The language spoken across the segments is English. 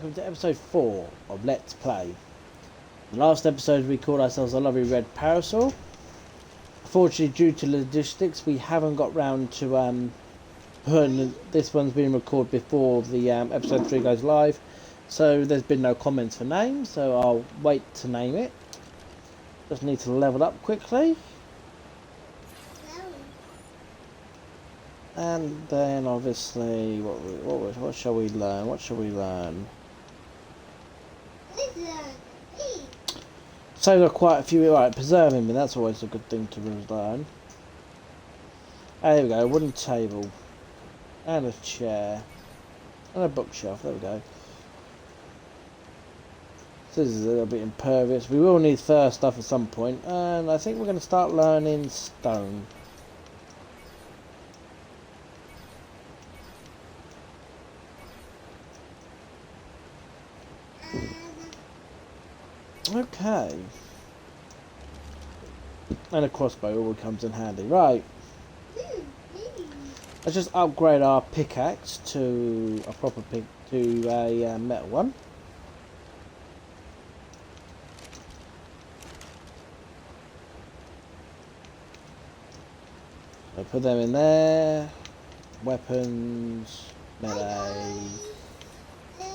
welcome to episode 4 of Let's Play. The last episode we called ourselves a lovely red parasol. Unfortunately, due to logistics, we haven't got round to putting this one's been recorded before the episode 3 goes live, so there's been no comments for names, so I'll wait to name it. Just need to level up quickly. And then obviously, what shall we learn? What shall we learn? So there are quite a few. Right, preserving, but that's always a good thing to learn. There we go, wooden table, and a chair, and a bookshelf. There we go. So this is a little bit impervious. We will need fur stuff at some point, and I think we're going to start learning stone. Okay. And a crossbow always comes in handy. Right. Let's just upgrade our pickaxe to a proper metal one. So put them in there. Weapons, melee,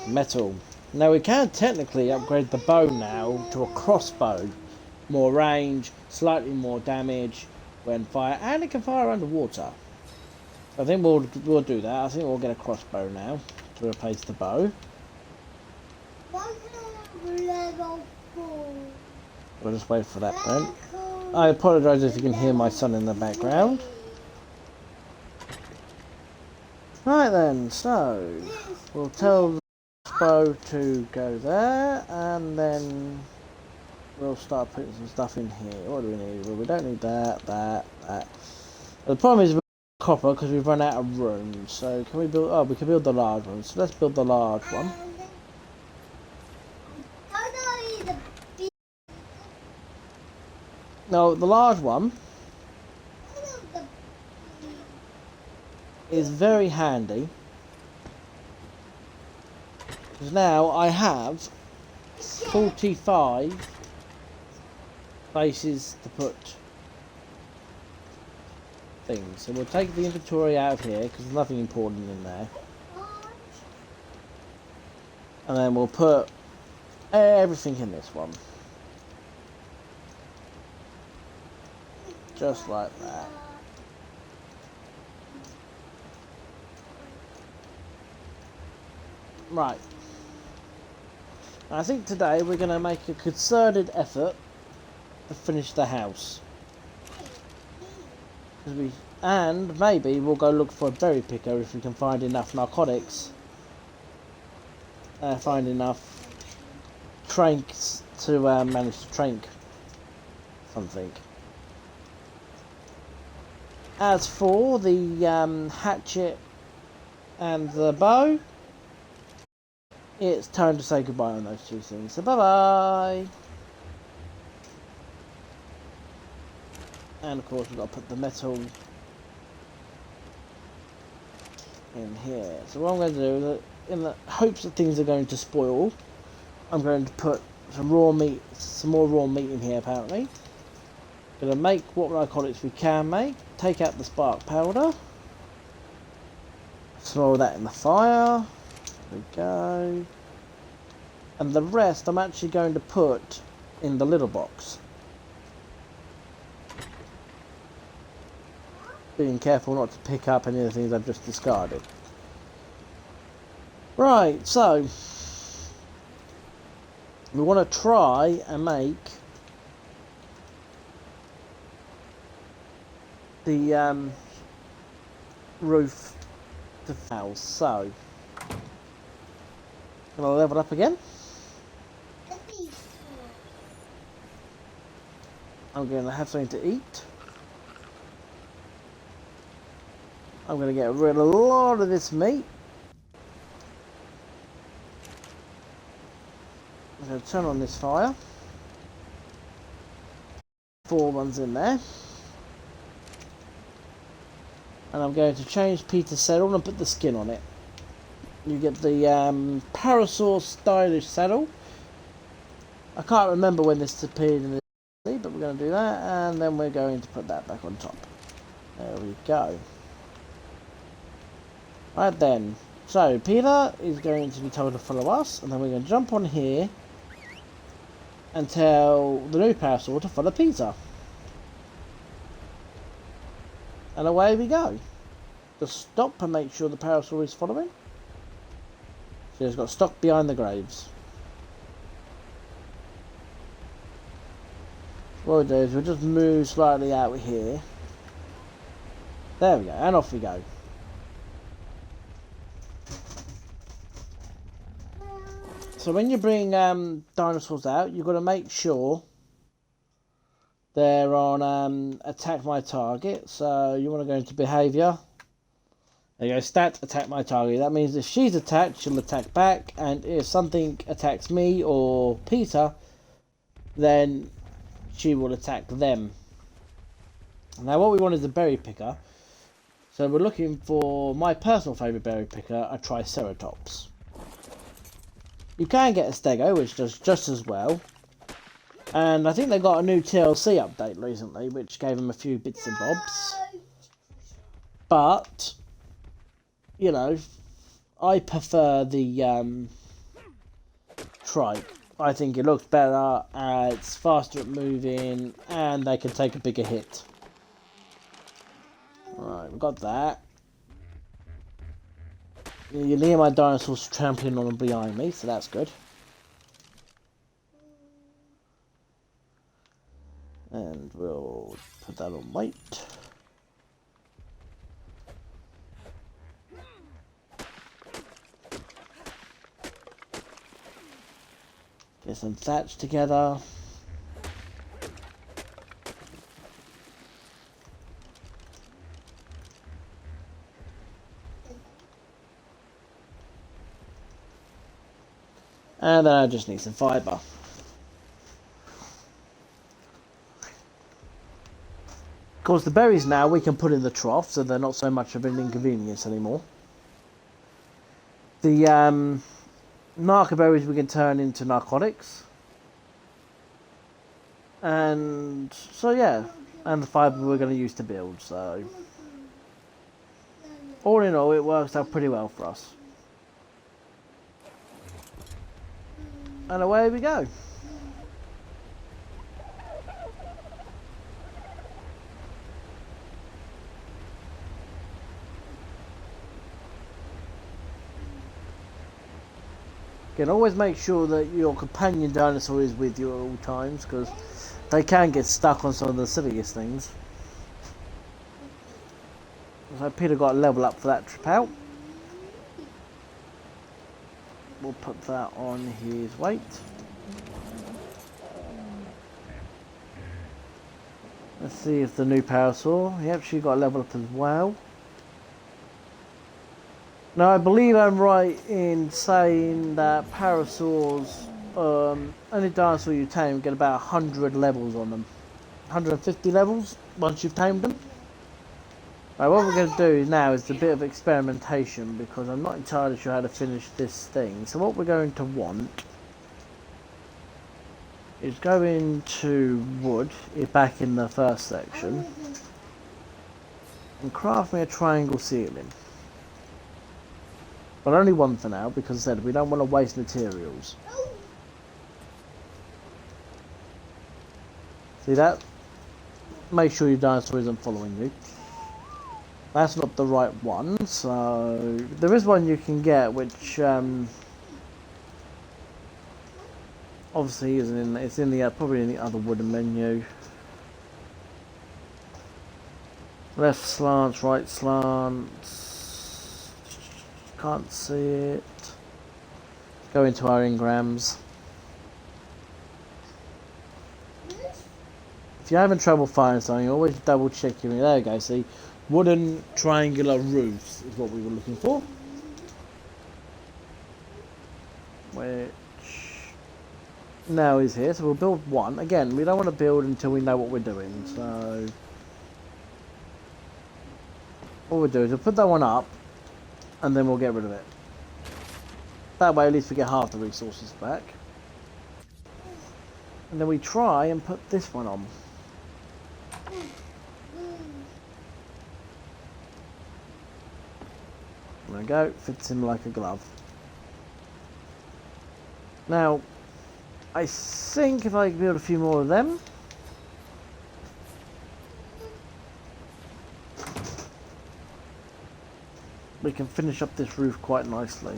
metal. Now we can technically upgrade the bow now to a crossbow. More range, slightly more damage when fire, and it can fire underwater. I think we'll do that. I think we'll get a crossbow now to replace the bow. We'll just wait for that then. I apologise if you can hear my son in the background. Right then, so we'll tell the bow to go there, and then we'll start putting some stuff in here. What do we need? Well, we don't need that. The problem is with copper because we've run out of room. So can we build? Oh, we can build the large one. So let's build the large one. No, the large one is very handy. Because now I have 45 places to put things. So we'll take the inventory out of here because there's nothing important in there. And then we'll put everything in this one. Just like that. Right. I think today we're going to make a concerted effort to finish the house. And maybe we'll go look for a berry picker if we can find enough narcotics. Find enough tranks to manage to trank something. As for the hatchet and the bow, it's time to say goodbye on those two things. So bye bye. And of course we've got to put the metal in here. So what I'm going to do is, in the hopes that things are going to spoil, I'm going to put some more raw meat in here apparently. Going to make what narcotics we can make. Take out the spark powder. Throw that in the fire. There we go. And the rest I'm actually going to put in the little box. Being careful not to pick up any of the things I've just discarded. Right, so we want to try and make the roof to the house. So gonna level up again. I'm gonna have something to eat. I'm gonna get rid of a lot of this meat. I'm gonna turn on this fire. 4 ones in there. And I'm going to change Peter's saddle and put the skin on it. You get the Parasaur stylish saddle. I can't remember when this appeared in the DLC, but we're going to do that, and then we're going to put that back on top. There we go. Right then. So, Peter is going to be told to follow us, and then we're going to jump on here and tell the new Parasaur to follow Peter. And away we go. Just stop and make sure the Parasaur is following. So he's got stock behind the graves. What we'll do is we'll just move slightly out here. There we go, and off we go. So when you bring dinosaurs out, you've got to make sure they're on attack my target. So you want to go into behaviour. There you go, stat, attack my target. That means if she's attacked, she'll attack back. And if something attacks me or Peter, then she will attack them. Now what we want is a berry picker. So we're looking for my personal favourite berry picker, a Triceratops. You can get a Stego, which does just as well. And I think they got a new TLC update recently, which gave them a few bits and bobs. But, you know, I prefer the Trike. I think it looks better, it's faster at moving, and they can take a bigger hit. Alright, we've got that. You hear my dinosaurs trampling on them behind me, so that's good. And we'll put that on wait. Get some thatch together. And then I just need some fibre. Of course, the berries now we can put in the trough, so they're not so much of an inconvenience anymore. The narco berries we can turn into narcotics. And so yeah, and the fibre we're going to use to build, so all in all it works out pretty well for us. And away we go. Again, always make sure that your companion dinosaur is with you at all times, because they can get stuck on some of the silliest things. So Peter got a level up for that trip out. We'll put that on his weight. Let's see if the new Parasaur, yep, she got a level up as well. Now I believe I'm right in saying that Parasaurs, any dinosaur you tame get about 100 levels on them. 150 levels once you've tamed them. Right, what we're going to do now is a bit of experimentation, because I'm not entirely sure how to finish this thing. So what we're going to want is go into wood, back in the first section, and craft me a triangle ceiling. But only one for now, because I said we don't want to waste materials. See that? Make sure your dinosaur isn't following you. That's not the right one, so there is one you can get which obviously isn't in, it's in the probably in the other wooden menu. Left slants, right slants. Can't see it. Go into our engrams. If you're having trouble finding something, always double check your. There you go. See. Wooden triangular roofs is what we were looking for. Which now is here, so we'll build one. Again, we don't want to build until we know what we're doing, so what we'll do is we'll put that one up and then we'll get rid of it. That way at least we get half the resources back. And then we try and put this one on. There we go, fits in like a glove. Now, I think if I can build a few more of them, we can finish up this roof quite nicely.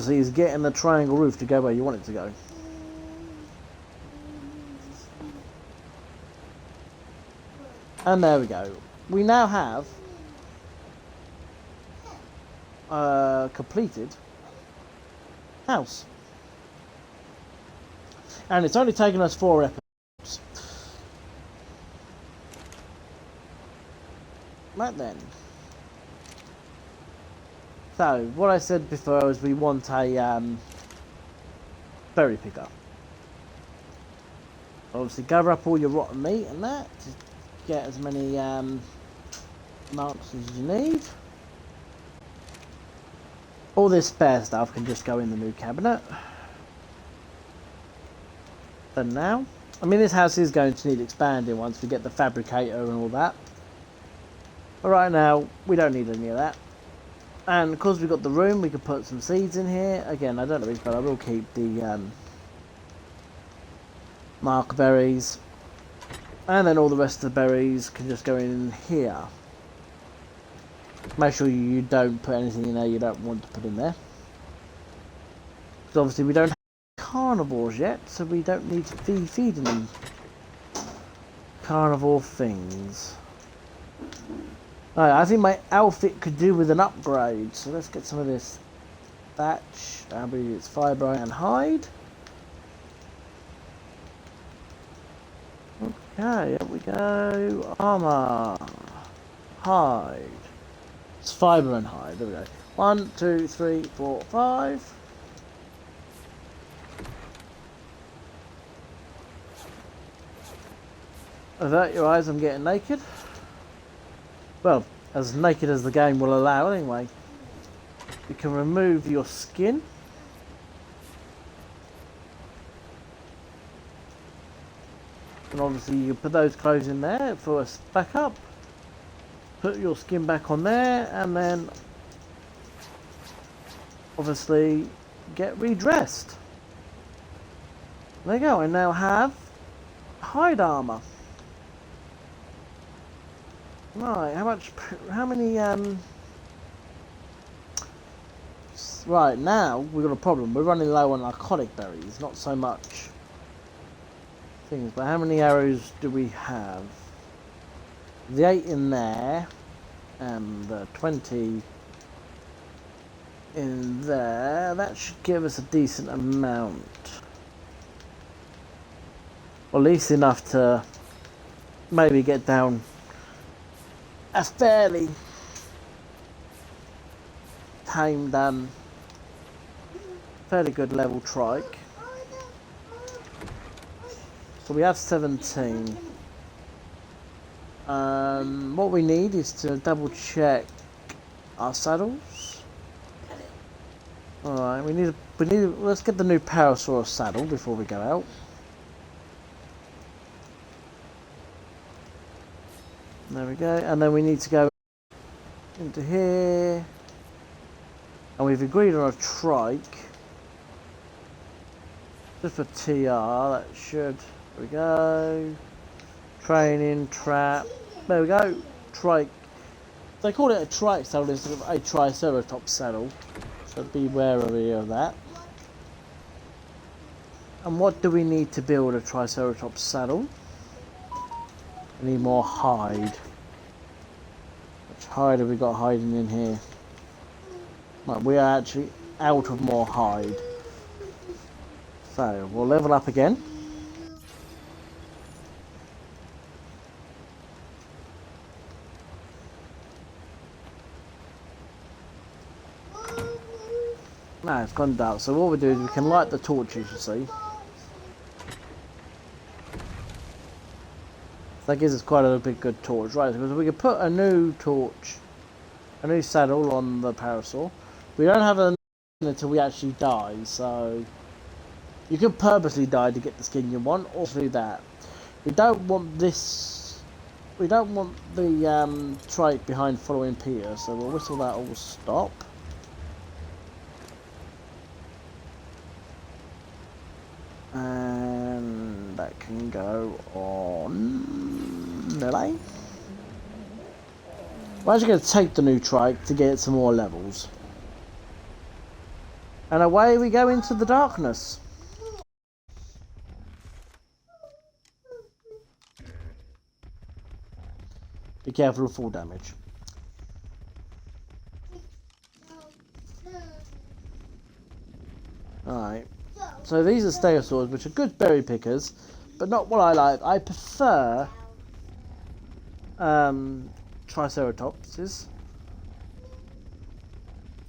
So he's getting the triangle roof to go where you want it to go. And there we go. We now have a completed house. And it's only taken us 4 episodes. Right then. So, what I said before is we want a berry picker. Obviously, gather up all your rotten meat and that to get as many marks as you need. All this spare stuff can just go in the new cabinet. Then now, I mean, this house is going to need expanding once we get the fabricator and all that. But right now, we don't need any of that. And because we've got the room, we can put some seeds in here. Again, I don't know which, but I will keep the mark berries. And then all the rest of the berries can just go in here. Make sure you don't put anything in there you don't want to put in there. Because obviously we don't have carnivores yet, so we don't need to be feeding them carnivore things. Right, I think my outfit could do with an upgrade, so let's get some of this thatch. I believe it's fibre and hide. Okay, here we go. Armour. Hide. It's fibre and hide. There we go. 1, 2, 3, 4, 5. Avert your eyes, I'm getting naked. Well, as naked as the game will allow anyway. You can remove your skin. And obviously you put those clothes in there for a backup. Put your skin back on there and then obviously get redressed. There you go, I now have hide armour. Right, how many, right, now we've got a problem. We're running low on narcotic berries, not so much things, but how many arrows do we have? The 8 in there, and the 20 in there, that should give us a decent amount. Or at least enough to maybe get down a fairly tamed, fairly good level trike. So we have 17. What we need is to double check our saddles. Alright, let's get the new Parasaurus saddle before we go out. There we go, and then we need to go into here, and we've agreed on a trike, just for TR, that should, there we go, training, trap, there we go, trike. They call it a trike saddle instead of a Triceratops saddle, so be wary of that. And what do we need to build a Triceratops saddle? We need more hide. Which hide have we got hiding in here? Right, we are actually out of more hide. So, we'll level up again. No, it's gone dark. So what we do is we can light the torches, you see. That gives us quite a big good torch, right? Because we could put a new torch, a new saddle on the parasol. We don't have a until we actually die, so you can purposely die to get the skin you want, or do that. We don't want this. We don't want the trike behind following Peter, so we'll whistle that all stop. And that can go on delay. We're actually going to take the new trike to get some more levels. And away we go into the darkness. Be careful of fall damage. Alright. So these are stegosaurs, which are good berry pickers, but not what I like. I prefer triceratopses. So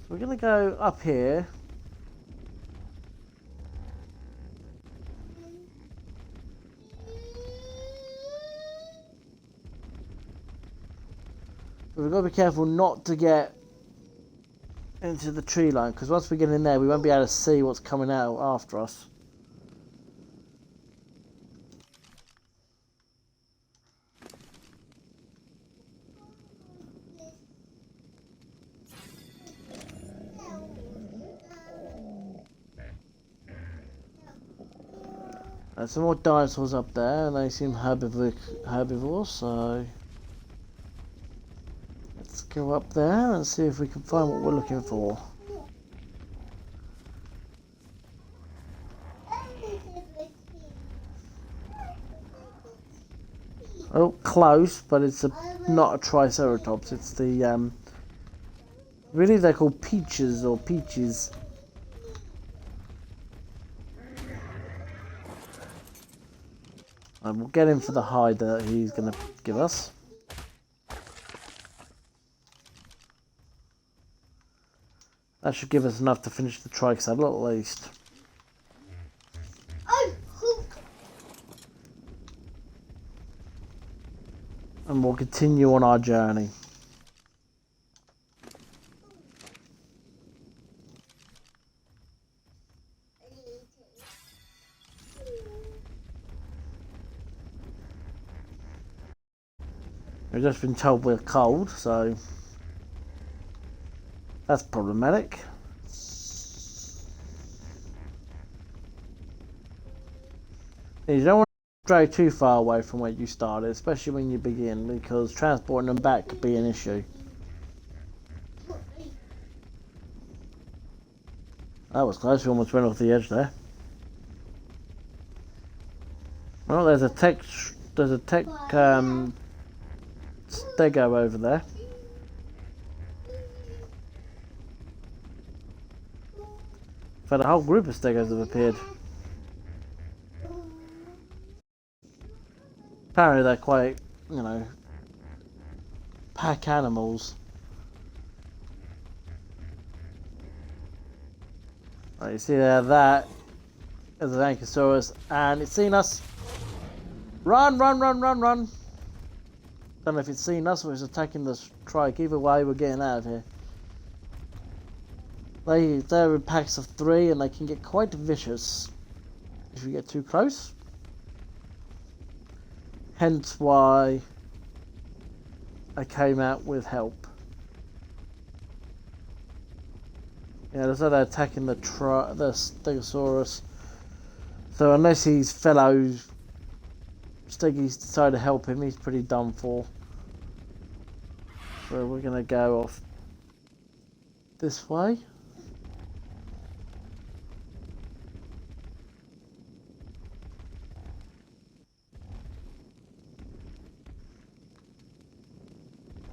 we're going to go up here. But we've got to be careful not to get into the tree line, because once we get in there we won't be able to see what's coming out after us. There's some more dinosaurs up there, and they seem herbivores, so let's go up there and see if we can find what we're looking for. Oh, close, but it's not a triceratops. It's the really they're called peaches or peaches. And we'll get him for the hide that he's going to give us. That should give us enough to finish the trike saddle at least. And we'll continue on our journey. We've just been told we're cold, so that's problematic. You don't want to stray too far away from where you started, especially when you begin, because transporting them back could be an issue. That was close, we almost went off the edge there. Well, there's a tech stego over there. In fact, a whole group of stegos have appeared. Apparently they're quite, pack animals. Right, you see there, that is an Ankylosaurus, and it's seen us. Run, run, run, run, run. Don't know if it's seen us or it's attacking the trike. Either way, we're getting out of here. They're in packs of 3 and they can get quite vicious if you get too close. Hence why I came out with help. Yeah, looks like they're attacking the Stegosaurus. So unless his fellow Steggies decide to help him, he's pretty done for. So we're going to go off this way.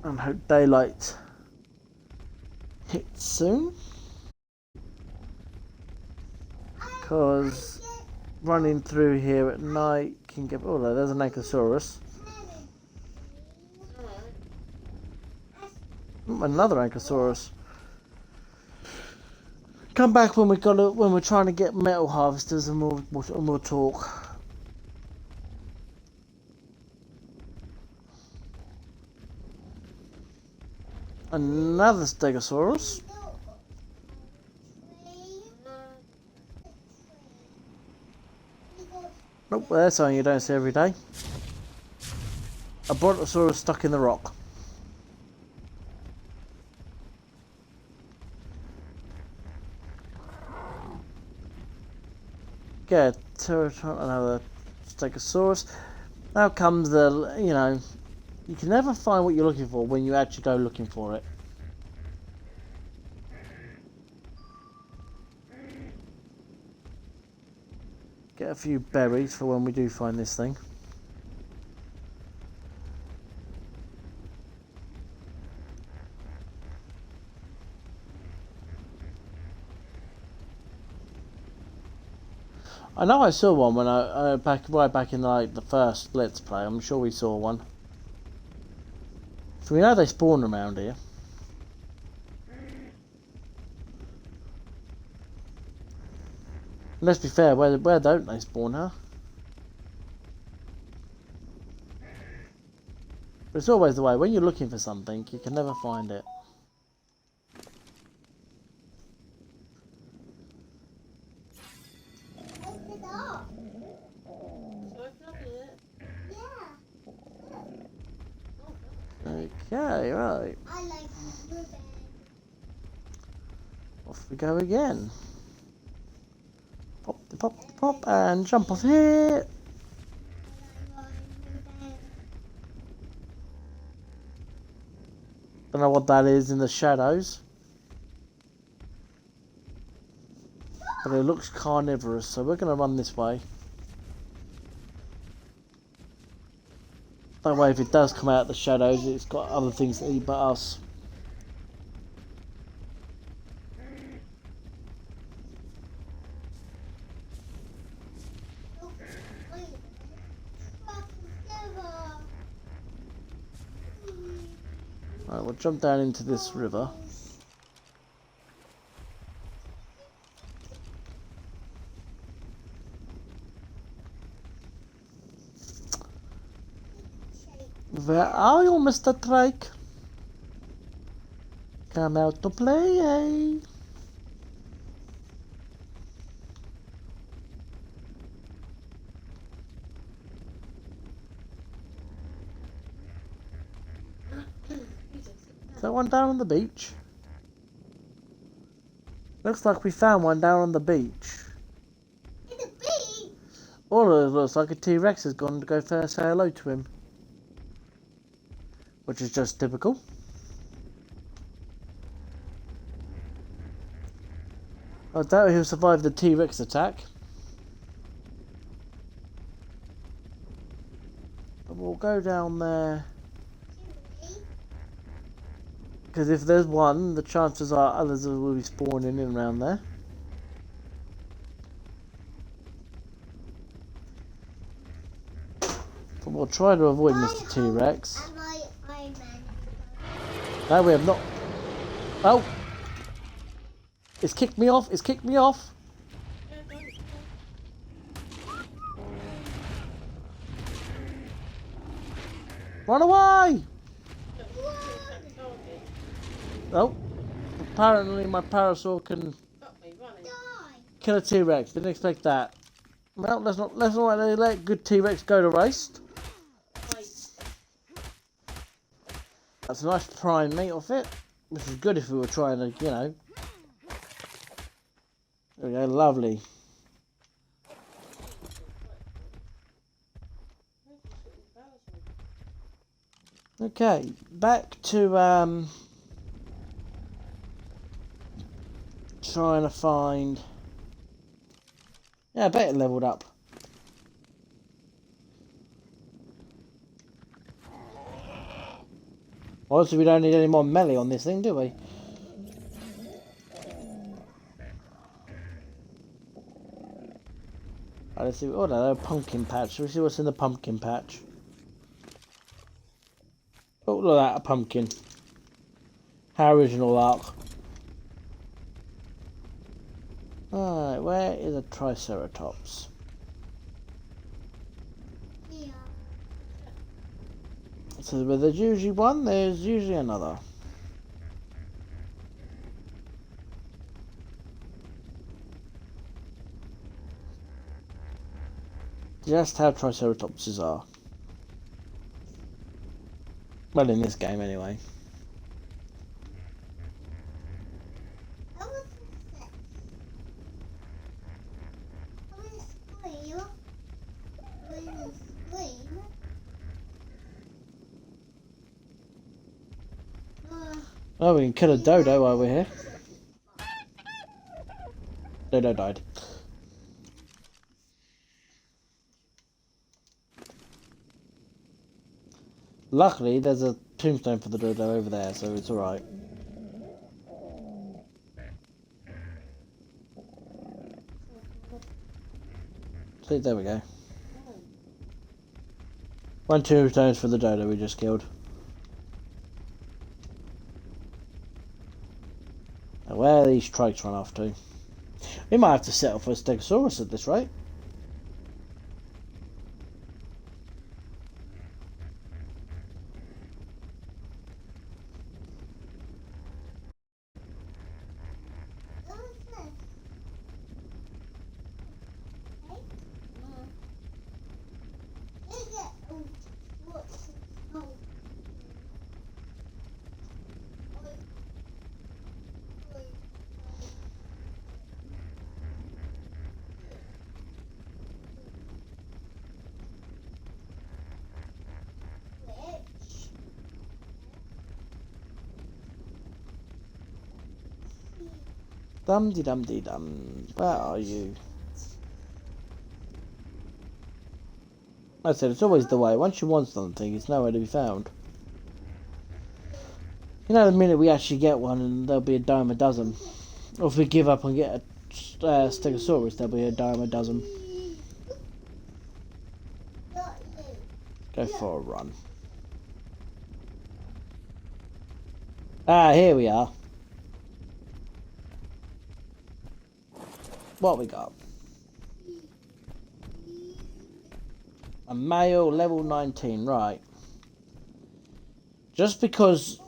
And hope daylight hits soon. Because running through here at night can get... Oh, there's an Ankylosaurus. Another Ankylosaurus. Come back when we're trying to get metal harvesters and we'll talk. Another Stegosaurus. Nope, that's something you don't see every day. A Brontosaurus stuck in the rock. Get another Stegosaurus. Now comes the, you know, you can never find what you're looking for when you actually go looking for it. Get a few berries for when we do find this thing. I know I saw one when I right back in like the first Let's Play. I'm sure we saw one. So we know they spawn around here. Let's be fair, where don't they spawn, huh? But it's always the way. When you're looking for something, you can never find it. Okay, right. Off we go again. Pop, pop, pop, and jump off here. Don't know what that is in the shadows, but it looks carnivorous, so we're going to run this way. That way, if it does come out of the shadows, it's got other things to eat but us. Right, we'll jump down into this river. Where are you, Mr. Drake? Come out to play, eh? Is that one down on the beach? Looks like we found one down on the beach. In the beach? Or it looks like a T-Rex has gone to go first say hello to him. Which is just typical. I doubt he'll survive the T-Rex attack. But we'll go down there. Because if there's one, the chances are others will be spawning in around there. But we'll try to avoid Mr. T-Rex. No, we have not. Oh! It's kicked me off, it's kicked me off! Run away! Oh, apparently my parasol can kill a T-Rex. Didn't expect that. Well, let's not let good T-Rex go to waste. That's a nice prime meat off it. Which is good if we were trying to, you know. There we go, lovely. Okay, back to trying to find. Yeah, I bet it leveled up. Also, we don't need any more melee on this thing, do we? Right, let's see. Oh no, a pumpkin patch. Let's see what's in the pumpkin patch. Oh, look at that, a pumpkin. How original, Ark. Alright, where is a Triceratops? Yeah. So where there's usually one, there's usually another. just how Triceratopses are. Well, in this game anyway. How was this? How many scream? When you scream? Oh, we can kill a dodo while we're here. Dodo died. Luckily, there's a tombstone for the dodo over there, so it's alright. See, there we go. 1 tombstones for the dodo we just killed. Now, where are these trikes run off to? We might have to settle for a Stegosaurus at this rate. How was this? Dum-de-dum-de-dum. Where are you? I said, it's always the way. Once you want something, it's nowhere to be found. You know, the minute we actually get one, and there'll be a dime a dozen. Or if we give up and get a Stegosaurus, there'll be a dime a dozen. Go for a run. Ah, here we are. What we got? A male, level 19, right. Just because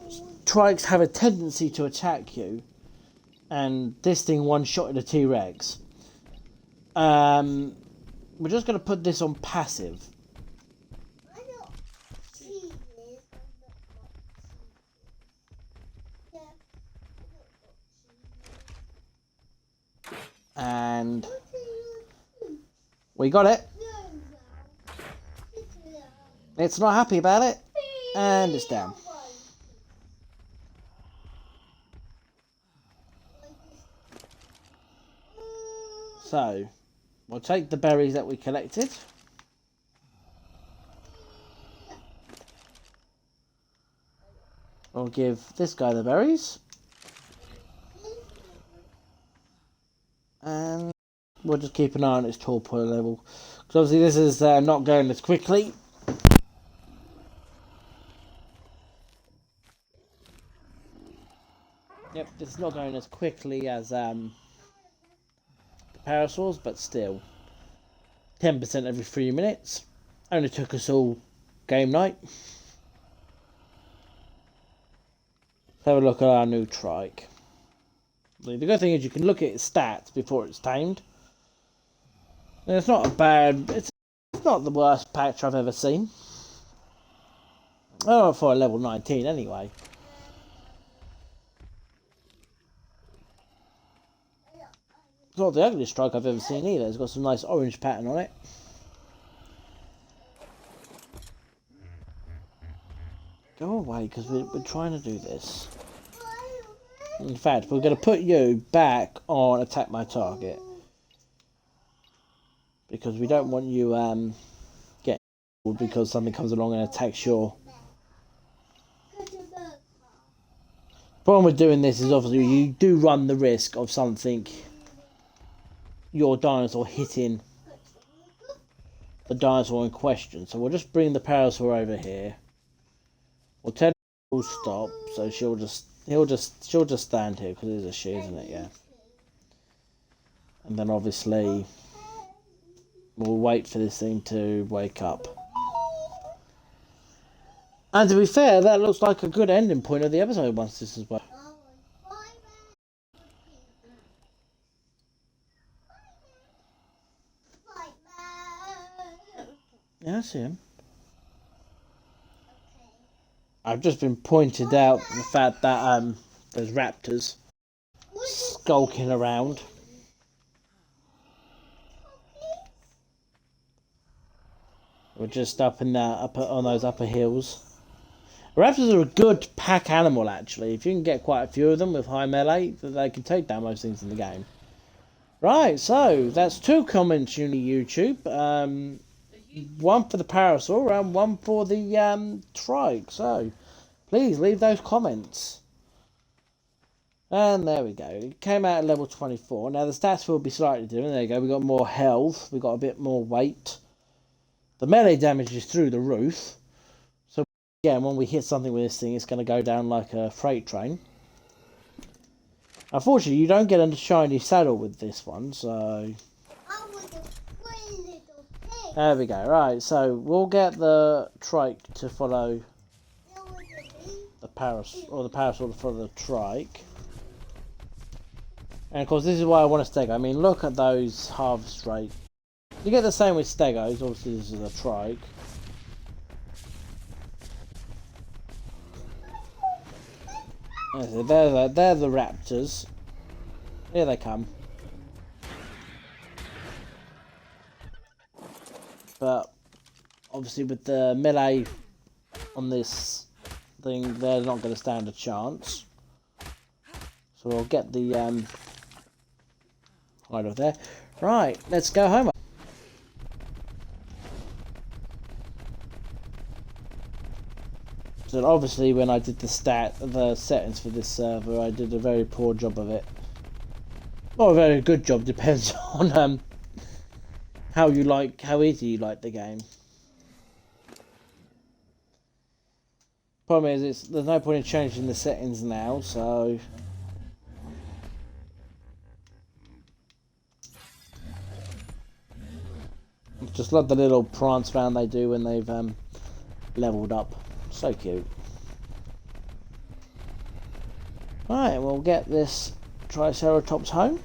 trikes have a tendency to attack you, and this thing one-shotted a T-Rex, we're just going to put this on passive. And we got it. It's not happy about it, and it's down. So, we'll take the berries that we collected. We'll give this guy the berries. And we'll just keep an eye on its torpor level. Because obviously this is not going as quickly. Yep, this is not going as quickly as the parasaurs, but still. 10% every 3 minutes. Only took us all game night. Let's have a look at our new trike. The good thing is you can look at its stats before it's tamed. And it's not a bad... It's not the worst patch I've ever seen. Oh, for a level 19 anyway. It's not the ugliest trike I've ever seen either. It's got some nice orange pattern on it. Go away, because we're trying to do this. In fact, we're going to put you back on attack my target. Because we don't want you getting killed because something comes along and attacks your... The problem with doing this is obviously you do run the risk of something, your dinosaur hitting the dinosaur in question. So we'll just bring the parasaur over here. We'll tell her to stop, so she'll just stand here because it's a she, isn't it? Yeah. And then obviously we'll wait for this thing to wake up. And to be fair, that looks like a good ending point of the episode once this is well. Yeah, I see him. Okay. I've just been pointed out the fact that there's raptors What is skulking around. We're just up in on those upper hills. Raptors are a good pack animal, actually. If you can get quite a few of them with high melee, they can take down most things in the game. Right, so that's 2 comments on YouTube. One for the Parasaur and one for the Trike. So please leave those comments. And there we go. It came out at level 24. Now the stats will be slightly different. There you go. We got more health. We got a bit more weight. The melee damage is through the roof. So again, when we hit something with this thing, it's going to go down like a freight train. Unfortunately, you don't get a shiny saddle with this one, so... I was a pretty little pig. There we go. Right, so we'll get the Trike to follow There was a bee. the Parasaur to follow the Trike. And of course, this is why I want a Stego. I mean, look at those harvest rate. You get the same with Stegos. Obviously, this is a Trike. They're the raptors. Here they come. But obviously with the melee on this thing, they're not going to stand a chance. So we'll get the hide off there. Right, let's go home. So obviously when I did the settings for this server, I did a very poor job of it. Not a very good job, depends on how easy you like the game. Problem is, there's no point in changing the settings now, so just love the little prance round they do when they've leveled up. So cute. Right, we'll get this Triceratops home.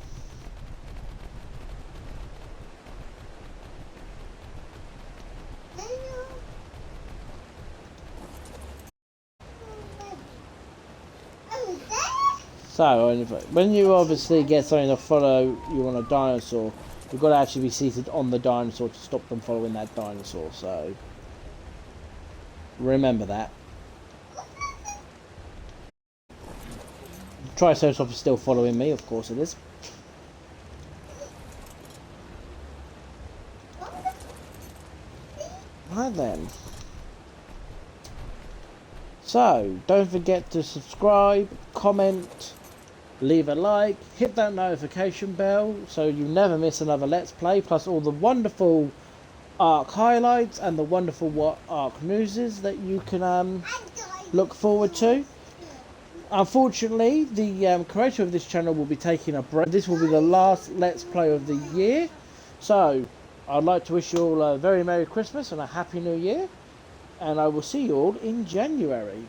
So, when you obviously get something to follow you on a dinosaur, you've got to actually be seated on the dinosaur to stop them following that dinosaur, so remember that. Triceratops is still following me, of course it is. Right then. So, don't forget to subscribe, comment, leave a like, hit that notification bell so you never miss another Let's Play, plus all the wonderful Ark highlights and the wonderful Ark newses that you can look forward to. Unfortunately, the creator of this channel will be taking a break. This will be the last Let's Play of the year. So, I'd like to wish you all a very Merry Christmas and a Happy New Year. And I will see you all in January.